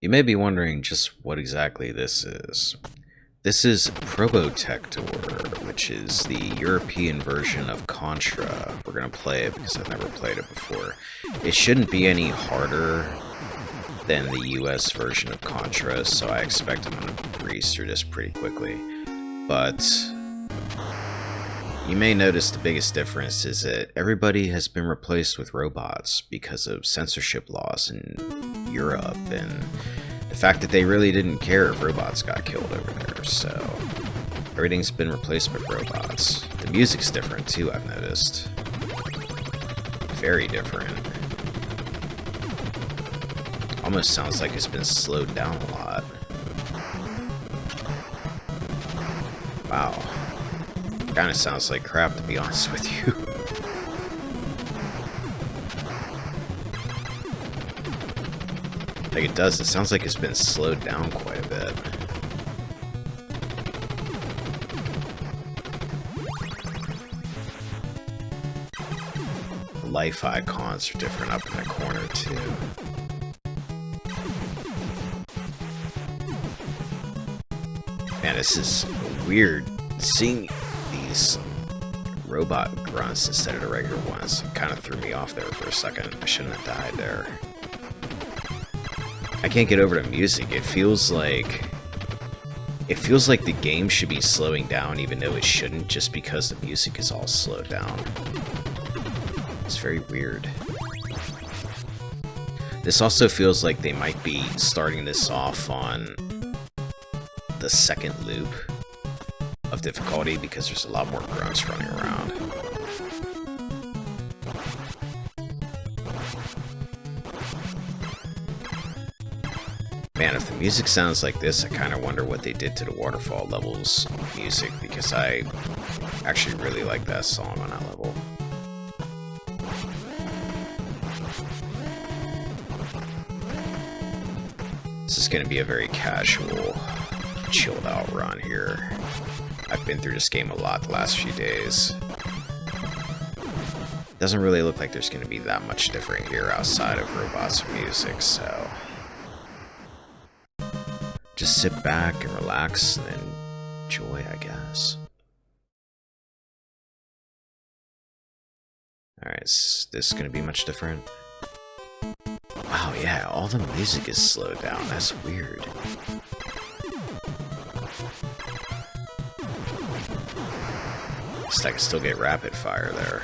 You may be wondering just what exactly this is. This is Probotector, which is the European version of Contra. We're going to play it because I've never played it before. It shouldn't be any harder than the US version of Contra, so I expect I'm going to breeze through this pretty quickly. But you may notice the biggest difference is that everybody has been replaced with robots because of censorship laws in Europe and the fact that they really didn't care if robots got killed over there, so everything's been replaced with robots. The music's different too, I've noticed. Very different. Almost sounds like it's been slowed down a lot. Wow. Kinda sounds like crap, to be honest with you. Like it does, it sounds like it's been slowed down quite a bit. The life icons are different up in the corner too. Man, this is weird seeing these robot grunts instead of the regular ones. It kind of threw me off there for a second. I shouldn't have died there. I can't get over the music. It feels like the game should be slowing down even though it shouldn't, just because the music is all slowed down. It's very weird. This also feels like they might be starting this off on the second loop of difficulty because there's a lot more grunts running around. Man, if the music sounds like this, I kind of wonder what they did to the Waterfall levels music, because I actually really like that song on that level. This is going to be a very casual, chilled out run here. I've been through this game a lot the last few days. Doesn't really look like there's going to be that much different here outside of robots and music, so just sit back and relax and enjoy, I guess. Alright, is this going to be much different? Wow, yeah, all the music is slowed down. That's weird. At least I can still get rapid fire there.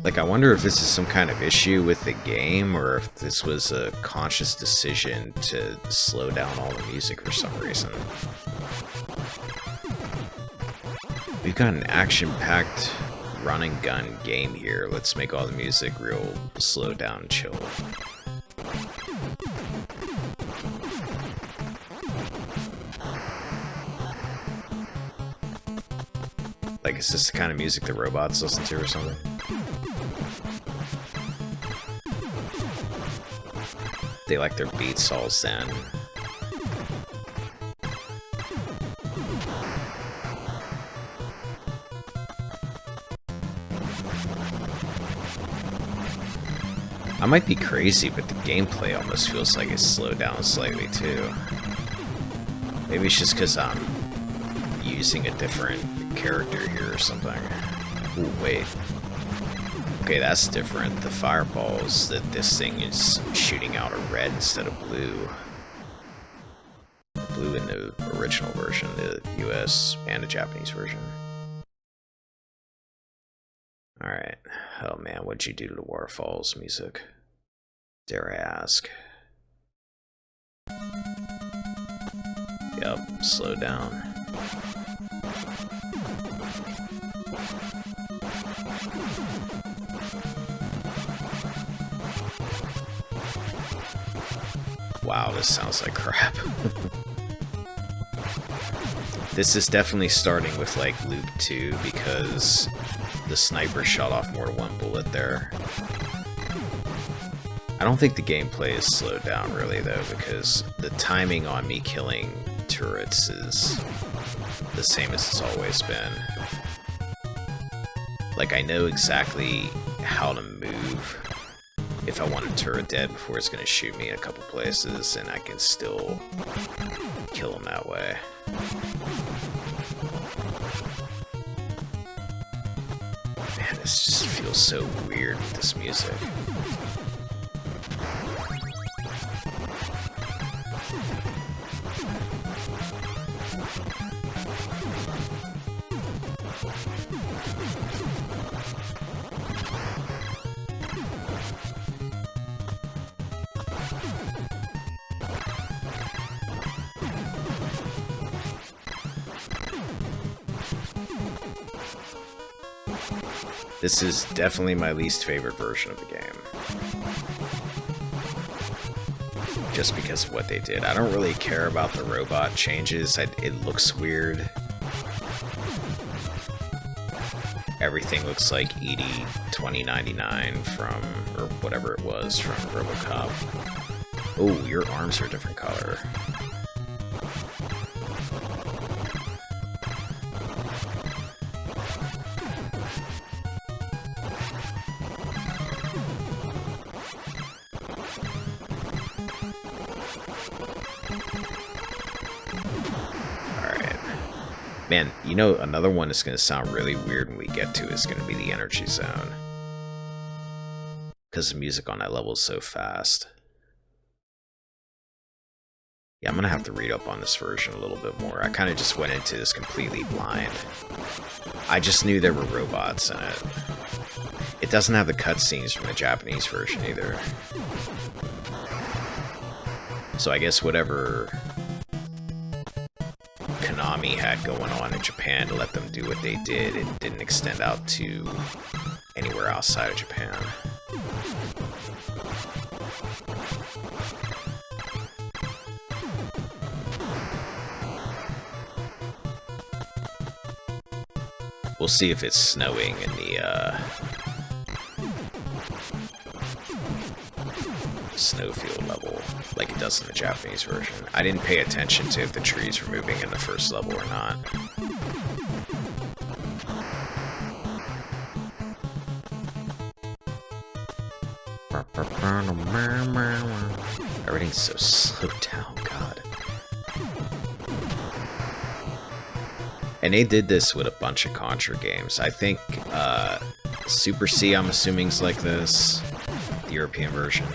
Like, I wonder if this is some kind of issue with the game, or if this was a conscious decision to slow down all the music for some reason. We've got an action-packed run-and-gun game here. Let's make all the music real slow down and chill. Like, is this the kind of music the robots listen to or something? They like their beats all zen. I might be crazy, but the gameplay almost feels like it's slowed down slightly too. Maybe it's just because I'm using a different character here or something. Ooh, wait. Okay, that's different. The fireballs that this thing is shooting out are red instead of blue. Blue in the original version, the US and the Japanese version. Alright. Oh man, what'd you do to the Waterfall's music? Dare I ask? Yep, slow down. Wow, this sounds like crap. This is definitely starting with like loop 2 because the sniper shot off more than one bullet there. I don't think the gameplay is slowed down really though, because the timing on me killing turrets is the same as it's always been. Like, I know exactly how to move if I want a turret dead before it's going to shoot me in a couple places, and I can still kill him that way. Man, this just feels so weird with this music. This is definitely my least favorite version of the game. Just because of what they did. I don't really care about the robot changes. It looks weird. Everything looks like Edie 2099 from, or whatever it was, from RoboCop. Oh, your arms are a different color. Man, you know, another one that's going to sound really weird when we get to it is going to be the energy zone. Because the music on that level is so fast. Yeah, I'm going to have to read up on this version a little bit more. I kind of just went into this completely blind. I just knew there were robots in it. It doesn't have the cutscenes from the Japanese version either. So I guess whatever Konami had going on in Japan to let them do what they did, it didn't extend out to anywhere outside of Japan. We'll see if it's snowing in the snowfield level like it does in the Japanese version. I didn't pay attention to if the trees were moving in the first level or not. Everything's so slowed down, God. And they did this with a bunch of Contra games. I think Super C, I'm assuming, is like this. The European version.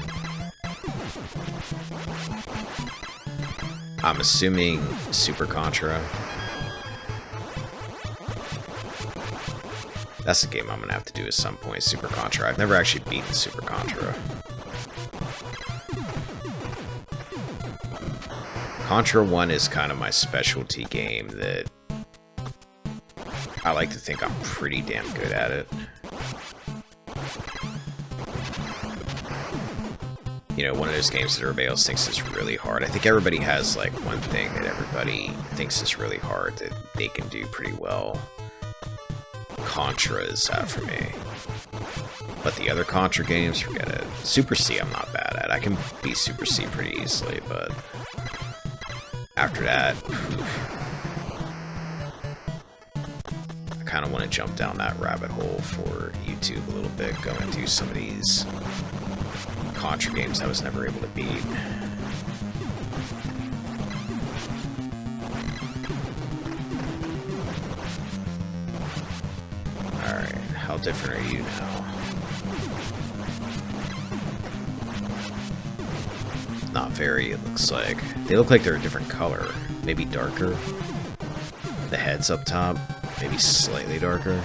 I'm assuming Super Contra. That's a game I'm gonna have to do at some point, Super Contra. I've never actually beaten Super Contra. Contra 1 is kind of my specialty game that I like to think I'm pretty damn good at it. You know, one of those games that everybody else thinks is really hard. I think everybody has, like, one thing that everybody thinks is really hard that they can do pretty well. Contra is that for me. But the other Contra games, forget it. Super C I'm not bad at. I can beat Super C pretty easily, but after that, I kind of want to jump down that rabbit hole for YouTube a little bit, go and do some of these Contra games I was never able to beat. Alright, how different are you now? Not very, it looks like. They look like they're a different color. Maybe darker. The head's up top, maybe slightly darker.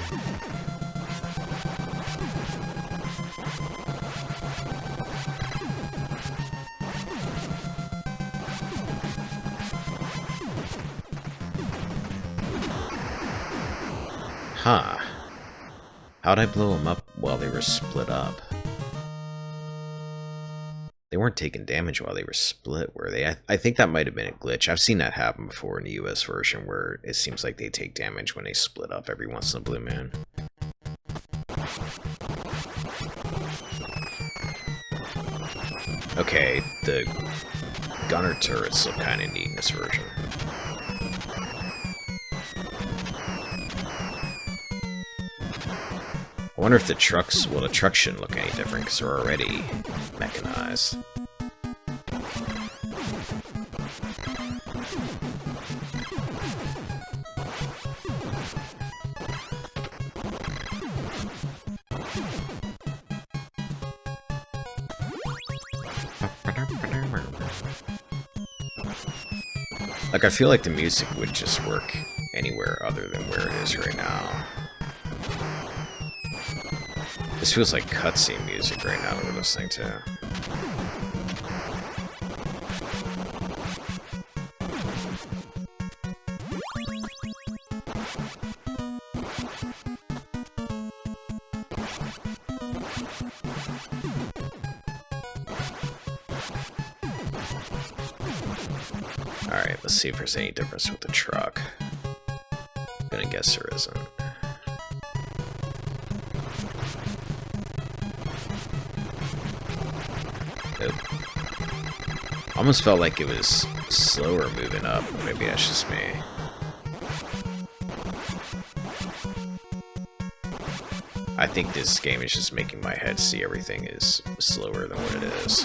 Huh. How'd I blow them up while they were split up? They weren't taking damage while they were split, were they? I think that might have been a glitch. I've seen that happen before in the US version, where it seems like they take damage when they split up every once in a blue moon. Okay, the gunner turrets look kind of neat in this version. wonder if the trucks, well, the trucks shouldn't look any different because they're already mechanized. Like, I feel like the music would just work anywhere other than where it is right now. This feels like cutscene music right now that we're listening to. Alright, let's see if there's any difference with the truck. I'm gonna guess there isn't. Nope. Almost felt like it was slower moving up. Maybe that's just me. I think this game is just making my head see everything is slower than what it is.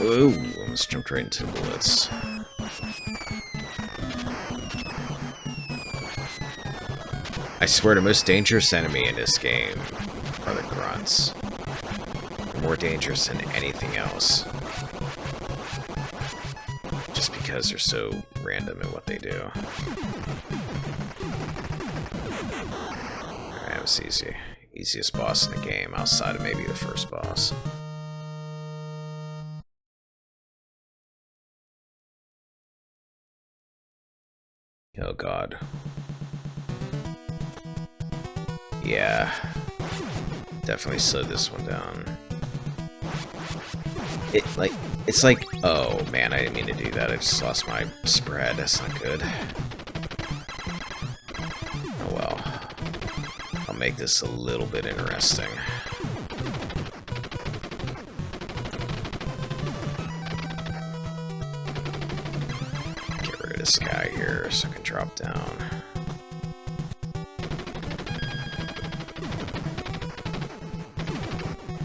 Ooh, almost jumped right into the bullets. I swear the most dangerous enemy in this game are the grunts. They're more dangerous than anything else. Just because they're so random in what they do. Alright, that was easy. Easiest boss in the game, outside of maybe the first boss. Oh god. Yeah. Definitely slowed this one down. It's like, oh man, I didn't mean to do that. I just lost my spread. That's not good. Oh well. I'll make this a little bit interesting. This guy here so I can drop down.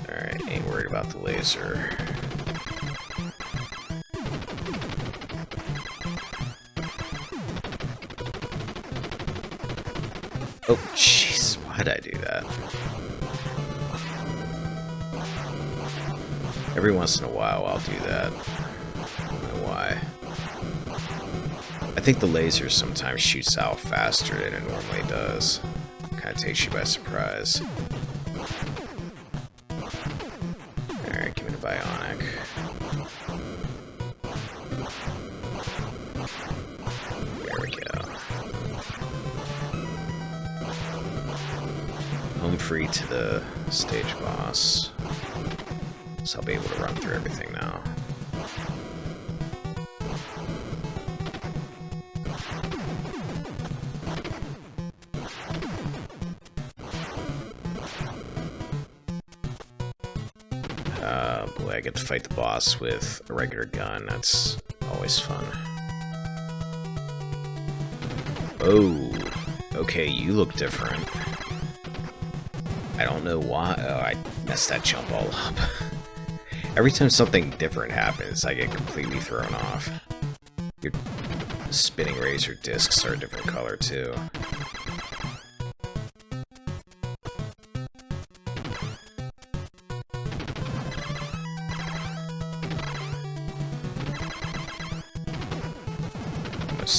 Alright, ain't worried about the laser. Oh, jeez, why'd I do that? Every once in a while I'll do that. I don't know why. I think the laser sometimes shoots out faster than it normally does. Kind of takes you by surprise. Alright, give me the bionic. There we go. Home free to the stage boss. So I'll be able to run through everything now. Boy, I get to fight the boss with a regular gun. That's always fun. Oh, okay, you look different. I don't know why. Oh, I messed that jump all up. Every time something different happens, I get completely thrown off. Your spinning razor discs are a different color, too.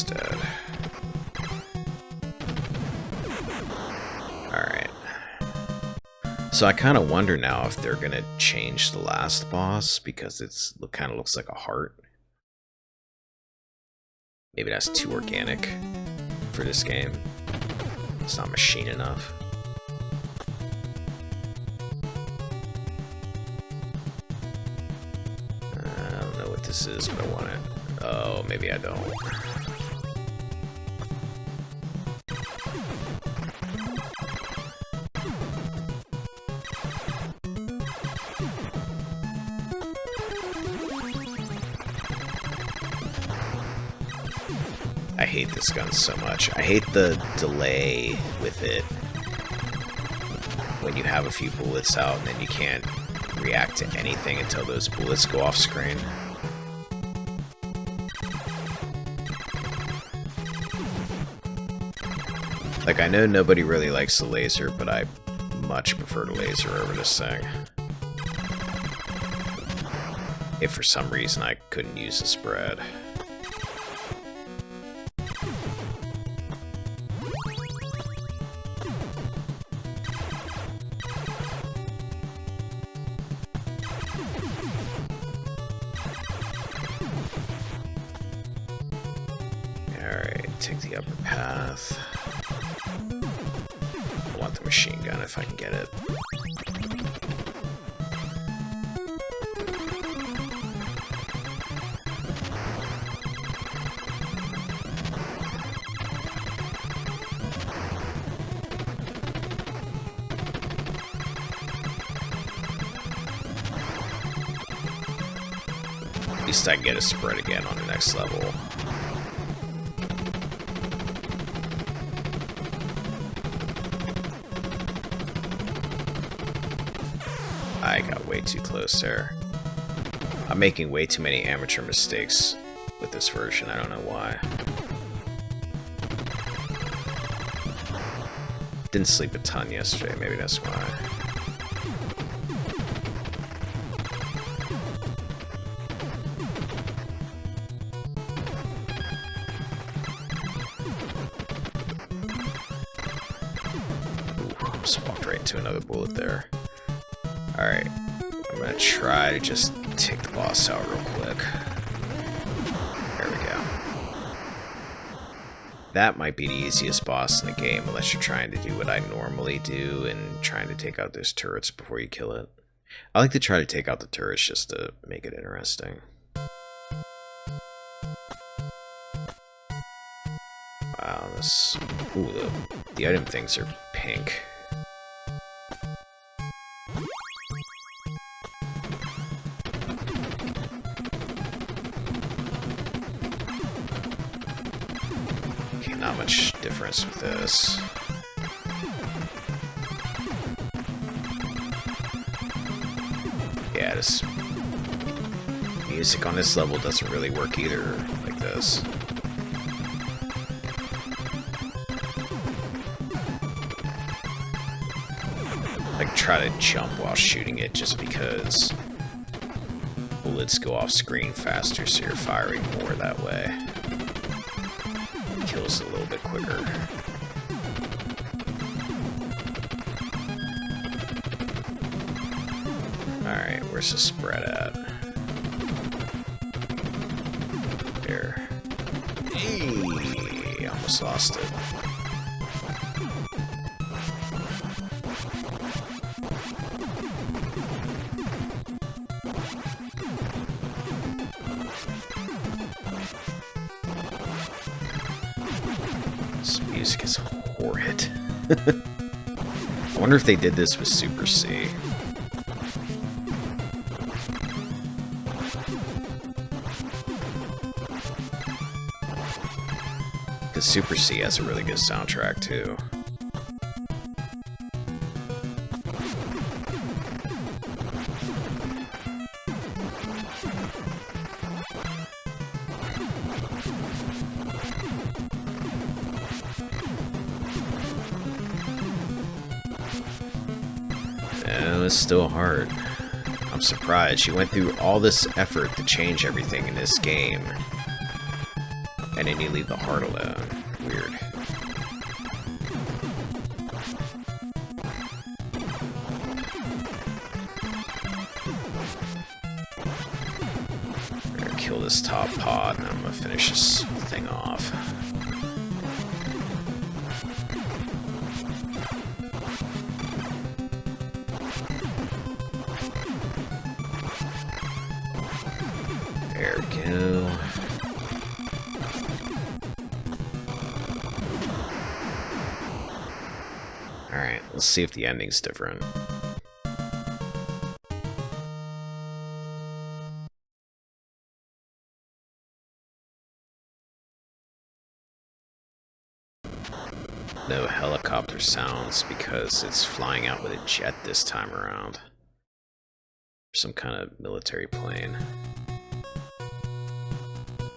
Dead. Alright. So I kind of wonder now if they're gonna change the last boss because it kind of looks like a heart. Maybe that's too organic for this game. It's not machine enough. I don't know what this is, but I want it. Oh, maybe I don't. I hate this gun so much. I hate the delay with it. When you have a few bullets out and then you can't react to anything until those bullets go off screen. Like, I know nobody really likes the laser, but I much prefer the laser over this thing. If for some reason I couldn't use the spread. Alright, take the upper path. I want the machine gun if I can get it. At least I can get a spread again on the next level. I got way too close there. I'm making way too many amateur mistakes with this version. I don't know why. Didn't sleep a ton yesterday. Maybe that's why. Ooh, just walked right into another bullet there. Alright, I'm gonna try to just take the boss out real quick. There we go. That might be the easiest boss in the game, unless you're trying to do what I normally do and trying to take out those turrets before you kill it. I like to try to take out the turrets just to make it interesting. Wow, this... Ooh, the item things are pink. Not much difference with this. Yeah, this music on this level doesn't really work either, like this. Like, try to jump while shooting it just because bullets go off screen faster, so you're firing more that way. Kills a little bit quicker. Alright, where's the spread at? There. Eee, almost lost it. This music is horrid. I wonder if they did this with Super C. Because Super C has a really good soundtrack too. And it's still hard. I'm surprised. You went through all this effort to change everything in this game. And then you leave the heart alone. Weird. I'm gonna kill this top pod and I'm gonna finish this thing off. There we go. Alright, let's see if the ending's different. No helicopter sounds because it's flying out with a jet this time around. Some kind of military plane.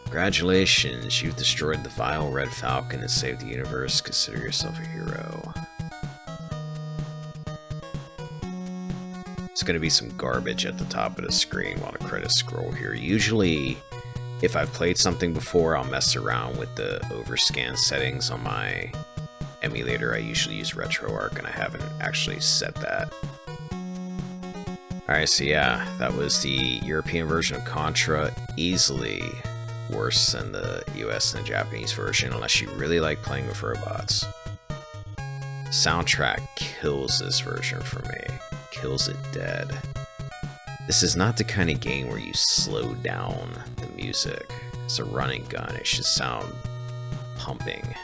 Congratulations, you've destroyed the vile Red Falcon and saved the universe. Consider yourself a hero. It's gonna be some garbage at the top of the screen while the credits scroll here. Usually, if I've played something before, I'll mess around with the overscan settings on my emulator. I usually use RetroArch, and I haven't actually set that. Alright, so yeah, that was the European version of Contra. Easily worse than the US and the Japanese version, unless you really like playing with robots. Soundtrack kills this version for me. Kills it dead. This is not the kind of game where you slow down the music. It's a running gun. It should sound pumping.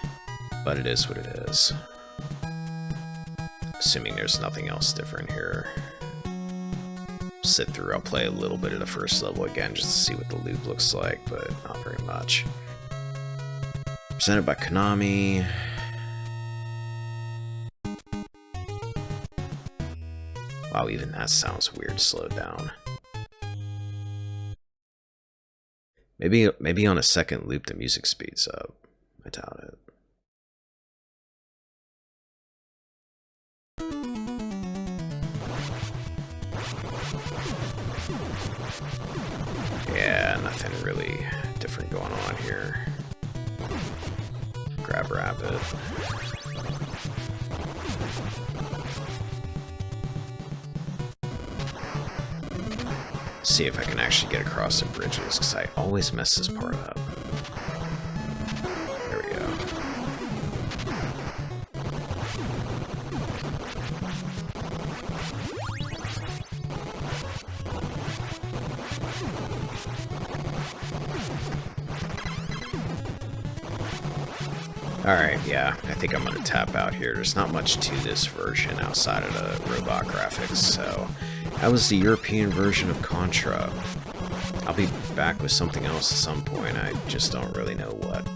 But it is what it is. Assuming there's nothing else different here. Sit through, I'll play a little bit of the first level again just to see what the loop looks like, but not very much. Presented by Konami. Wow, even that sounds weird slowed down. Maybe on a second loop the music speeds up. I doubt it. Yeah, nothing really different going on here. Grab rabbit. See if I can actually get across the bridges, because I always mess this part up. There we go. Alright, yeah, I think I'm gonna tap out here. There's not much to this version outside of the robot graphics, so that was the European version of Contra. I'll be back with something else at some point, I just don't really know what.